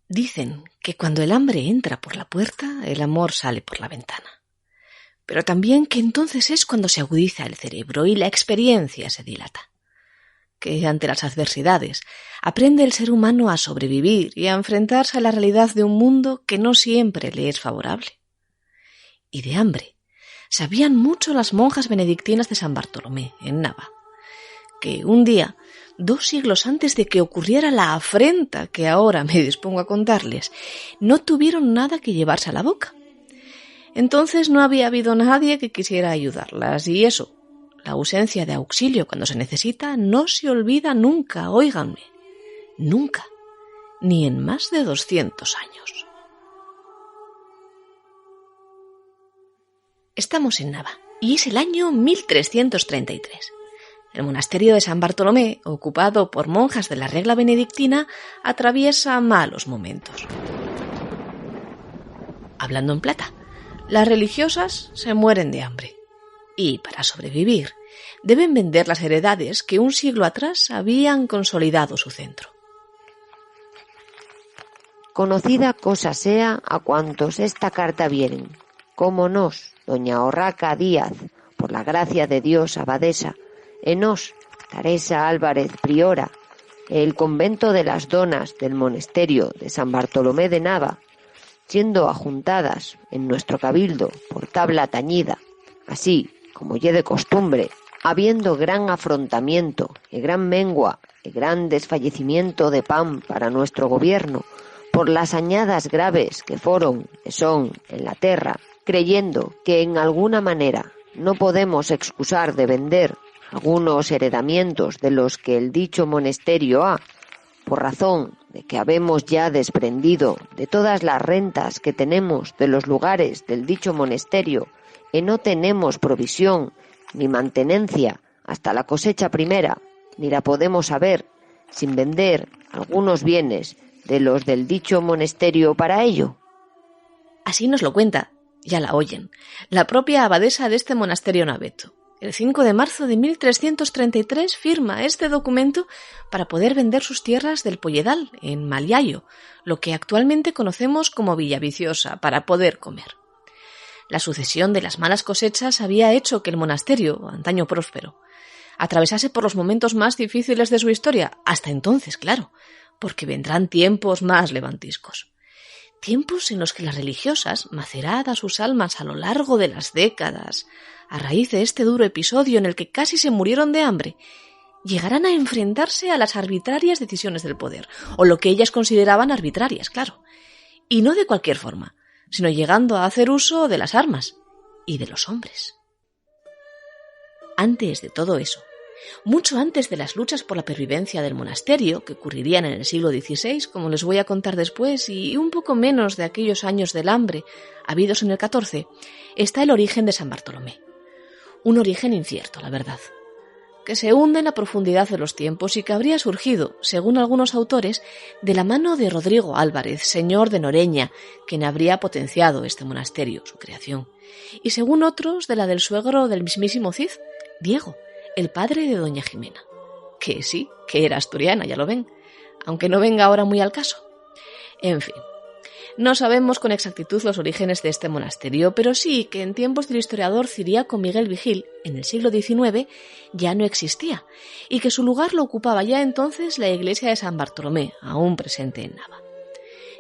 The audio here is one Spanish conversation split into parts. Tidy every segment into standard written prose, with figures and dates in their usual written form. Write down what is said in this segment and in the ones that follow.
Dicen que cuando el hambre entra por la puerta, el amor sale por la ventana. Pero también que entonces es cuando se agudiza el cerebro y la experiencia se dilata. Que ante las adversidades aprende el ser humano a sobrevivir y a enfrentarse a la realidad de un mundo que no siempre le es favorable. Y de hambre sabían mucho las monjas benedictinas de San Bartolomé, en Nava, que un día, 2 siglos antes de que ocurriera la afrenta que ahora me dispongo a contarles, no tuvieron nada que llevarse a la boca. Entonces no había habido nadie que quisiera ayudarlas, y eso, la ausencia de auxilio cuando se necesita, no se olvida nunca, óiganme, nunca, ni en más de 200 años. Estamos en Nava, y es el año 1333. El monasterio de San Bartolomé, ocupado por monjas de la regla benedictina, atraviesa malos momentos. Hablando en plata, las religiosas se mueren de hambre y, para sobrevivir, deben vender las heredades que un siglo atrás habían consolidado su centro. Conocida cosa sea a cuantos esta carta vieren, como nos, doña Orraca Díaz, por la gracia de Dios abadesa, enos, Teresa Álvarez priora, el convento de las donas del monasterio de San Bartolomé de Nava, siendo ajuntadas en nuestro cabildo por tabla tañida, así como ye de costumbre, habiendo gran afrontamiento y gran mengua y gran desfallecimiento de pan para nuestro gobierno, por las añadas graves que foron e son en la terra, creyendo que en alguna manera no podemos excusar de vender algunos heredamientos de los que el dicho monasterio ha, por razón de que habemos ya desprendido de todas las rentas que tenemos de los lugares del dicho monasterio, y no tenemos provisión ni mantenencia hasta la cosecha primera, ni la podemos haber sin vender algunos bienes de los del dicho monasterio para ello. Así nos lo cuenta, ya la oyen, la propia abadesa de este monasterio naveto. El 5 de marzo de 1333 firma este documento para poder vender sus tierras del Polledal, en Maliayo, lo que actualmente conocemos como Villaviciosa, para poder comer. La sucesión de las malas cosechas había hecho que el monasterio, antaño próspero, atravesase por los momentos más difíciles de su historia, hasta entonces, claro, porque vendrán tiempos más levantiscos. Tiempos en los que las religiosas, maceradas sus almas a lo largo de las décadas, a raíz de este duro episodio en el que casi se murieron de hambre, llegarán a enfrentarse a las arbitrarias decisiones del poder, o lo que ellas consideraban arbitrarias, claro, y no de cualquier forma, sino llegando a hacer uso de las armas y de los hombres. Antes de todo eso, mucho antes de las luchas por la pervivencia del monasterio, que ocurrirían en el siglo XVI, como les voy a contar después, y un poco menos de aquellos años del hambre habidos en el XIV, está el origen de San Bartolomé. Un origen incierto, la verdad, que se hunde en la profundidad de los tiempos y que habría surgido, según algunos autores, de la mano de Rodrigo Álvarez, señor de Noreña, quien habría potenciado este monasterio, su creación, y según otros, de la del suegro del mismísimo Cid, Diego, el padre de doña Jimena, que sí, que era asturiana, ya lo ven, aunque no venga ahora muy al caso. En fin, no sabemos con exactitud los orígenes de este monasterio, pero sí que en tiempos del historiador Ciriaco Miguel Vigil, en el siglo XIX, ya no existía, y que su lugar lo ocupaba ya entonces la iglesia de San Bartolomé, aún presente en Nava.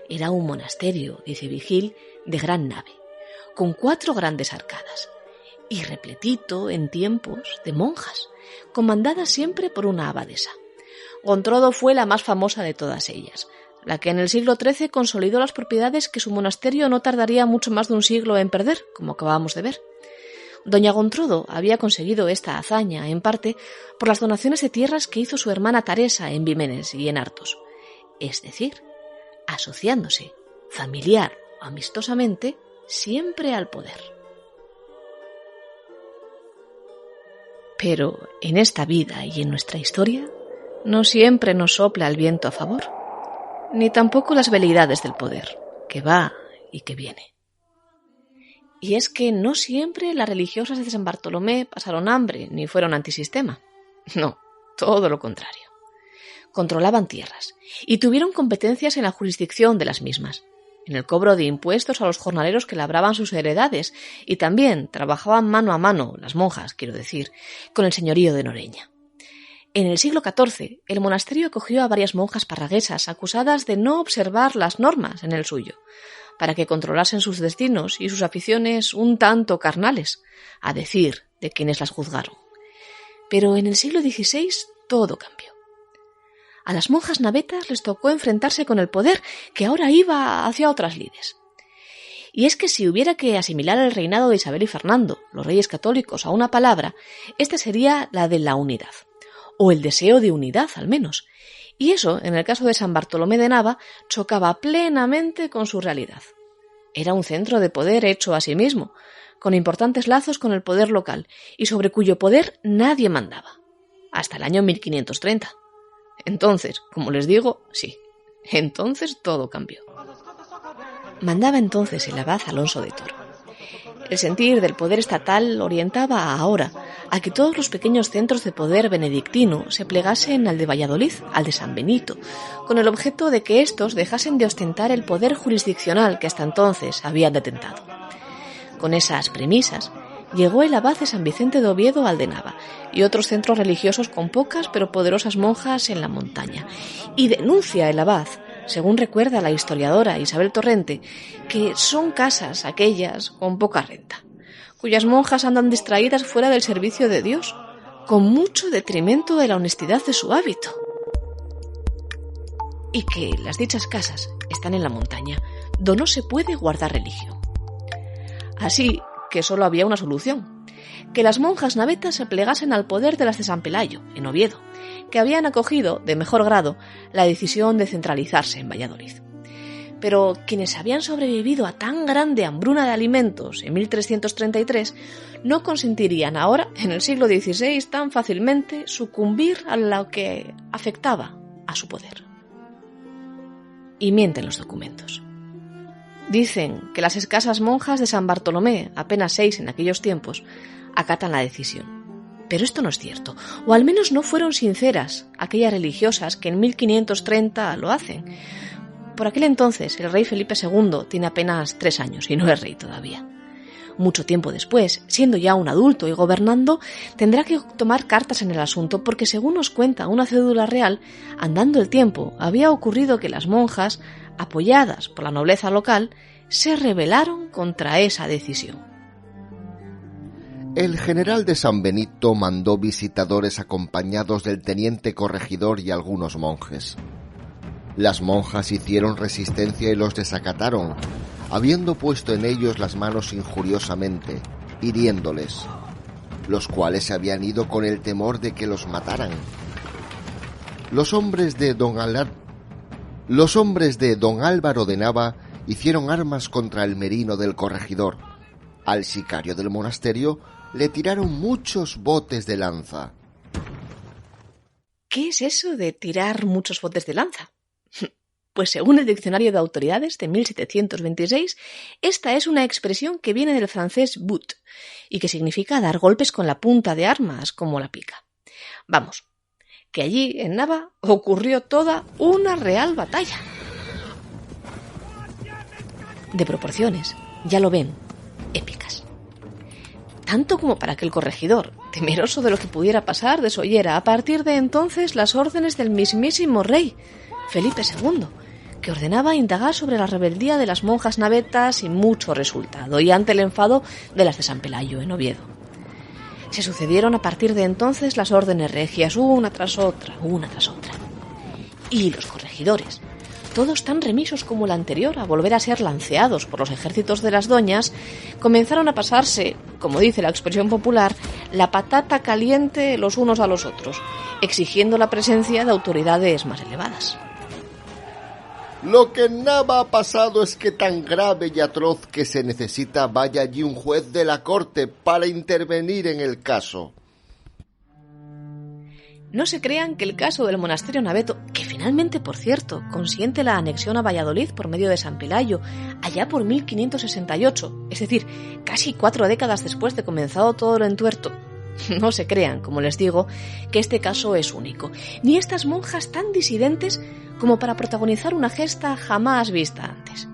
Era un monasterio, dice Vigil, de gran nave, con 4 grandes arcadas, y repletito en tiempos de monjas, comandadas siempre por una abadesa. Gontrodo fue la más famosa de todas ellas, la que en el siglo XIII consolidó las propiedades que su monasterio no tardaría mucho más de un siglo en perder, como acabamos de ver. Doña Gontrodo había conseguido esta hazaña, en parte, por las donaciones de tierras que hizo su hermana Teresa en Vímenes y en Artos, es decir, asociándose, familiar o amistosamente, siempre al poder. Pero en esta vida y en nuestra historia no siempre nos sopla el viento a favor, ni tampoco las veleidades del poder, que va y que viene. Y es que no siempre las religiosas de San Bartolomé pasaron hambre ni fueron antisistema. No, todo lo contrario. controlaban tierras y tuvieron competencias en la jurisdicción de las mismas, en el cobro de impuestos a los jornaleros que labraban sus heredades, y también trabajaban mano a mano, las monjas, quiero decir, con el señorío de Noreña. En el siglo XIV, el monasterio acogió a varias monjas parraguesas acusadas de no observar las normas en el suyo, para que controlasen sus destinos y sus aficiones un tanto carnales, a decir de quienes las juzgaron. Pero en el siglo XVI todo cambió. A las monjas navetas les tocó enfrentarse con el poder, que ahora iba hacia otras lides. Y es que si hubiera que asimilar el reinado de Isabel y Fernando, los reyes católicos, a una palabra, esta sería la de la unidad, o el deseo de unidad al menos, y eso, en el caso de San Bartolomé de Nava, chocaba plenamente con su realidad. Era un centro de poder hecho a sí mismo, con importantes lazos con el poder local, y sobre cuyo poder nadie mandaba, hasta el año 1530. Entonces, como les digo, sí, entonces todo cambió. Mandaba entonces el abad Alonso de Toro. El sentir del poder estatal orientaba ahora a que todos los pequeños centros de poder benedictino se plegasen al de Valladolid, al de San Benito, con el objeto de que éstos dejasen de ostentar el poder jurisdiccional que hasta entonces habían detentado. Con esas premisas, llegó el abad de San Vicente de Oviedo al de Nava y otros centros religiosos con pocas pero poderosas monjas en la montaña. Y denuncia el abad, según recuerda la historiadora Isabel Torrente, que son casas aquellas con poca renta, cuyas monjas andan distraídas fuera del servicio de Dios, con mucho detrimento de la honestidad de su hábito. Y que las dichas casas están en la montaña, donde no se puede guardar religión. Así que solo había una solución, que las monjas navetas se plegasen al poder de las de San Pelayo, en Oviedo, que habían acogido, de mejor grado, la decisión de centralizarse en Valladolid. Pero quienes habían sobrevivido a tan grande hambruna de alimentos en 1333 no consentirían ahora, en el siglo XVI, tan fácilmente sucumbir a lo que afectaba a su poder. Y mienten los documentos. Dicen que las escasas monjas de San Bartolomé, apenas 6 en aquellos tiempos, acatan la decisión. Pero esto no es cierto, o al menos no fueron sinceras aquellas religiosas que en 1530 lo hacen. Por aquel entonces el rey Felipe II tiene apenas 3 años y no es rey todavía. Mucho tiempo después, siendo ya un adulto y gobernando, tendrá que tomar cartas en el asunto porque, según nos cuenta una cédula real, andando el tiempo, había ocurrido que las monjas, apoyadas por la nobleza local, se rebelaron contra esa decisión. El general de San Benito mandó visitadores acompañados del teniente corregidor y algunos monjes. Las monjas hicieron resistencia y los desacataron, habiendo puesto en ellos las manos injuriosamente, hiriéndoles, los cuales se habían ido con el temor de que los mataran. Los hombres de don Álvaro de Nava hicieron armas contra el merino del corregidor. Al sicario del monasterio le tiraron muchos botes de lanza. ¿Qué es eso de tirar muchos botes de lanza? Pues según el Diccionario de Autoridades de 1726, esta es una expresión que viene del francés bout y que significa dar golpes con la punta de armas, como la pica. Vamos, que allí en Nava ocurrió toda una real batalla. De proporciones, ya lo ven, épicas. Tanto como para que el corregidor, temeroso de lo que pudiera pasar, desoyera a partir de entonces las órdenes del mismísimo rey, Felipe II, que ordenaba indagar sobre la rebeldía de las monjas navetas sin mucho resultado y ante el enfado de las de San Pelayo en Oviedo. Se sucedieron a partir de entonces las órdenes regias, una tras otra. Y los corregidores, todos tan remisos como el anterior a volver a ser lanceados por los ejércitos de las doñas, comenzaron a pasarse, como dice la expresión popular, la patata caliente los unos a los otros, exigiendo la presencia de autoridades más elevadas. Lo que en Nava ha pasado es que tan grave y atroz que se necesita vaya allí un juez de la corte para intervenir en el caso. No se crean que el caso del monasterio naveto, que finalmente, por cierto, consiente la anexión a Valladolid por medio de San Pelayo, allá por 1568, es decir, casi 4 décadas después de comenzado todo lo entuerto, No se crean, como les digo, que este caso es único, ni estas monjas tan disidentes como para protagonizar una gesta jamás vista antes.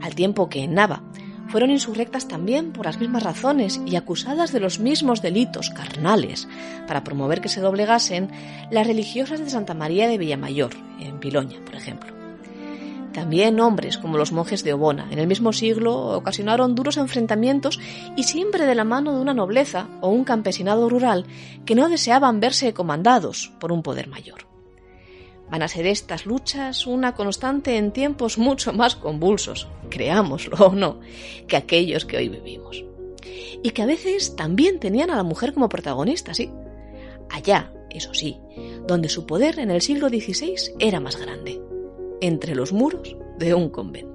Al tiempo que en Nava fueron insurrectas también por las mismas razones y acusadas de los mismos delitos carnales para promover que se doblegasen las religiosas de Santa María de Villamayor, en Piloña, por ejemplo. También hombres como los monjes de Obona, en el mismo siglo, ocasionaron duros enfrentamientos y siempre de la mano de una nobleza o un campesinado rural que no deseaban verse comandados por un poder mayor. Van a ser estas luchas una constante en tiempos mucho más convulsos, creámoslo o no, que aquellos que hoy vivimos. Y que a veces también tenían a la mujer como protagonista, sí. Allá, eso sí, donde su poder en el siglo XVI era más grande, entre los muros de un convento.